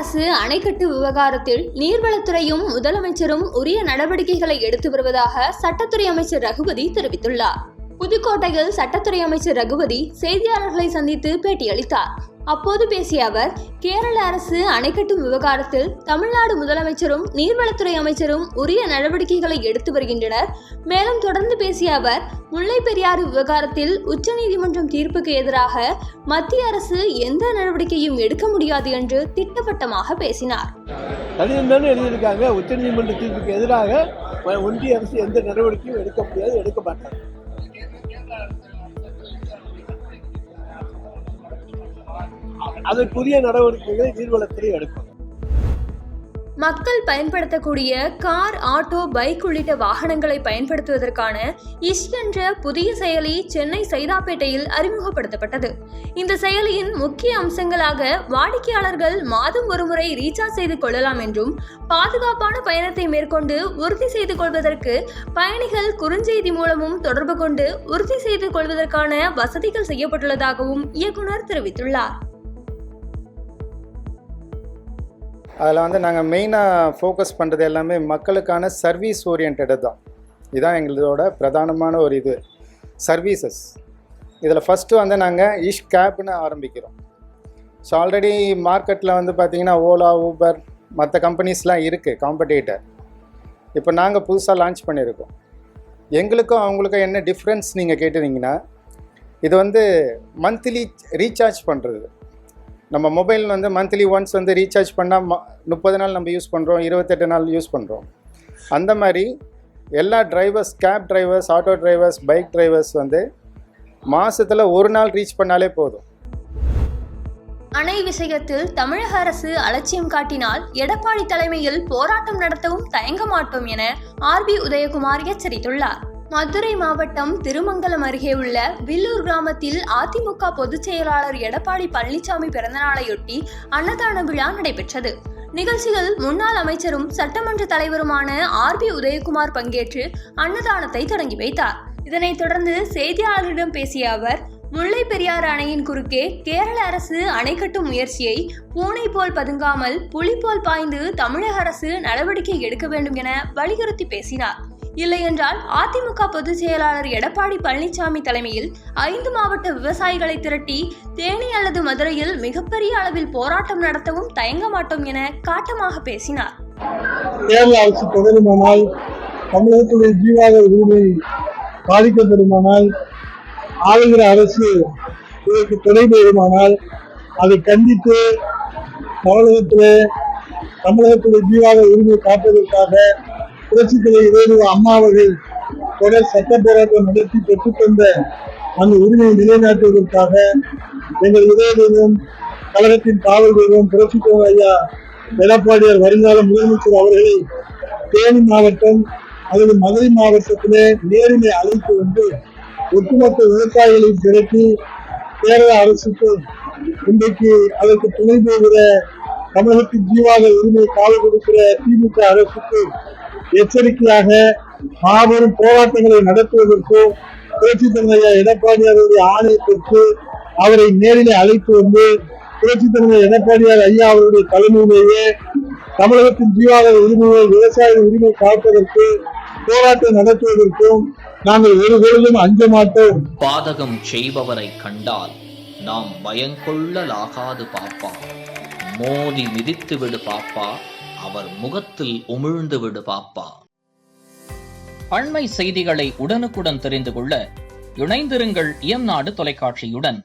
அரசு அணைக்கட்டு விவகாரத்தில் நீர்வளத்துறையும் முதலமைச்சரும் உரிய நடவடிக்கைகளை எடுத்து வருவதாக சட்டத்துறை அமைச்சர் ரகுபதி தெரிவித்துள்ளார். புதுக்கோட்டையில் சட்டத்துறை அமைச்சர் ரகுபதி செய்தியாளர்களை சந்தித்து பேட்டியளித்தார். அப்போது பேசிய அவர், கேரள அரசு அணைக்கட்டும் விவகாரத்தில் தமிழ்நாடு முதலமைச்சரும் நீர்வளத்துறை அமைச்சரும் உரிய நடவடிக்கைகளை எடுத்து வருகின்றனர். மேலும் தொடர்ந்து பேசிய அவர், முல்லை பெரியாறு விவகாரத்தில் உச்சநீதிமன்றம் தீர்ப்புக்கு எதிராக மத்திய அரசு எந்த நடவடிக்கையும் எடுக்க முடியாது என்று திட்டவட்டமாக பேசினார். எழுதியிருக்காங்க, உச்சநீதிமன்ற தீர்ப்புக்கு எதிராக ஒன்றிய அரசு எந்த நடவடிக்கையும் எடுக்க முடியாது, எடுக்க மாட்டாங்க. அதற்குரிய நடவடிக்கைகளை நீர்வளத்துறை எடுக்கும். மக்கள் பயன்படுத்தக்கூடிய கார், ஆட்டோ, பைக் உள்ளிட்ட வாகனங்களை பயன்படுத்துவதற்கான இஷ் என்ற புதிய செயலி சென்னை சைதாப்பேட்டையில் அறிமுகப்படுத்தப்பட்டது. இந்த செயலியின் முக்கிய அம்சங்களாக வாடிக்கையாளர்கள் மாதம் ஒருமுறை ரீசார்ஜ் செய்து கொள்ளலாம் என்றும், பாதுகாப்பான பயணத்தை மேற்கொண்டு உறுதி செய்து கொள்வதற்கு பயணிகள் குறுஞ்செய்தி மூலமும் தொடர்பு கொண்டு உறுதி செய்து கொள்வதற்கான வசதிகள் செய்யப்பட்டுள்ளதாகவும் இயக்குனர் தெரிவித்துள்ளார். அதில் நாங்கள் மெயினாக ஃபோக்கஸ் பண்ணுறது எல்லாமே மக்களுக்கான சர்வீஸ் ஓரியன்டு தான். இதுதான் எங்களோட பிரதானமான ஒரு சர்வீசஸ். இதில் ஃபஸ்ட்டு நாங்கள் இஷ் கேப்னு ஆரம்பிக்கிறோம். ஸோ ஆல்ரெடி மார்க்கெட்டில் பார்த்திங்கன்னா ஓலா, ஊபர், மற்ற கம்பெனிஸ்லாம் இருக்குது காம்படிட்டர். இப்போ நாங்கள் புதுசாக லான்ச் பண்ணியிருக்கோம். எங்களுக்கும் அவங்களுக்கும் என்ன டிஃப்ரென்ஸ் நீங்கள் கேட்டிருந்தீங்கன்னா, இது மந்த்லி ரீசார்ஜ் பண்ணுறது. நம்ம மொபைல் மந்த்லி ஒன்ஸ் ரீசார்ஜ் பண்ணால் 30 நாள் நம்ம யூஸ் பண்ணுறோம், 28 நாள் யூஸ் பண்ணுறோம். அந்த மாதிரி எல்லா drivers, cab drivers, auto drivers, bike drivers மாதத்தில் ஒரு நாள் ரீச் பண்ணாலே போதும். அணை விஷயத்தில் தமிழக அரசு அலட்சியம் காட்டினால் எடப்பாடி தலைமையில் போராட்டம் நடத்தவும் தயங்க மாட்டோம் என RB உதயகுமார் எச்சரித்துள்ளார். மதுரை மாவட்டம் திருமங்கலம் அருகே உள்ள வில்லூர் கிராமத்தில் அதிமுக பொதுச் செயலாளர் எடப்பாடி பழனிசாமி பிறந்தநாளையொட்டி அன்னதான விழா நடைபெற்றது. நிகழ்ச்சியில் முன்னாள் அமைச்சரும் சட்டமன்ற தலைவருமான RB உதயகுமார் பங்கேற்று அன்னதானத்தை தொடங்கி வைத்தார். இதனைத் தொடர்ந்து செய்தியாளர்களிடம் பேசிய அவர், முல்லை பெரியாறு அணையின் குறுக்கே கேரள அரசு அணை கட்டும் முயற்சியை பூனை போல் பதுங்காமல் புலி போல் பாய்ந்து தமிழக அரசு நடவடிக்கை எடுக்க வேண்டும் என வலியுறுத்தி பேசினார். இல்லையென்றால் அதிமுக பொதுச் செயலாளர் எடப்பாடி பழனிசாமி தலைமையில் 5 மாவட்ட விவசாயிகளை திரட்டி தேனி அல்லது மதுரையில் மிகப்பெரிய அளவில் போராட்டம் நடத்தவும் தயங்க மாட்டோம் என காட்டமாக பேசினார். கேரள அரசு தொடருமானால், தமிழகத்துடைய ஜீவாதார உரிமை பாதிக்கப்படுமானால், ஆளுகிற அரசு இதற்கு துணை பெறுமானால், அதை கண்டித்து தமிழகத்துடைய ஜீவாதார உரிமை காப்பதற்காக புரட்சித்தலைவர் இதய அம்மா அவர்கள் தொடர் சட்ட போராட்டம் நடத்தி பெற்றுத்தந்த அந்த உரிமையை நிலைநாட்டுவதற்காக எங்கள் இதய தெய்வம், கழகத்தின் காவல் தெய்வம் புரட்சித்தலைவர் ஐயா எடப்பாடியார் வருங்கால முதலமைச்சர் அவர்களை தேனி மாவட்டம் அல்லது மதுரை மாவட்டத்திலே நேரிலே அழைத்து ஒட்டுமொத்த விவசாயிகளை திரட்டி கேரள அரசுக்கு இன்றைக்கு அதற்கு துணை போகிற தமிழகத்தின் ஜீவாதார உரிமை காவல் கொடுக்கிற திமுக அரசுக்கு எச்சரிக்கையாக மாபெரும் போராட்டங்களை நடத்துவதற்கும் புரட்சித் தலைவர் எடப்பாடியாருடைய ஆணையை பெற்று அவரை நேரிலே அழைத்து புரட்சித் தலைவர் எடப்பாடியார் ஐயா அவருடைய தலைமையிலேயே தமிழகத்தின் ஜீவாதார உரிமையை, விவசாய உரிமை காப்பதற்கு போராட்டம் நடத்துவதற்கும் நாங்கள் ஒருபொழுதும் அஞ்ச மாட்டோம். பாதகம் செய்பவரை கண்டால் நாம் பயங்கொள்ளலாகாது பாப்பா, மோதி மிதித்து விடு பாப்பா, அவர் முகத்தில் உமிழ்ந்து விடு பாப்பா. அண்மை செய்திகளை உடனுக்குடன் தெரிந்து கொள்ள இணைந்திருங்கள் இயம்நாடு தொலைக்காட்சியுடன்.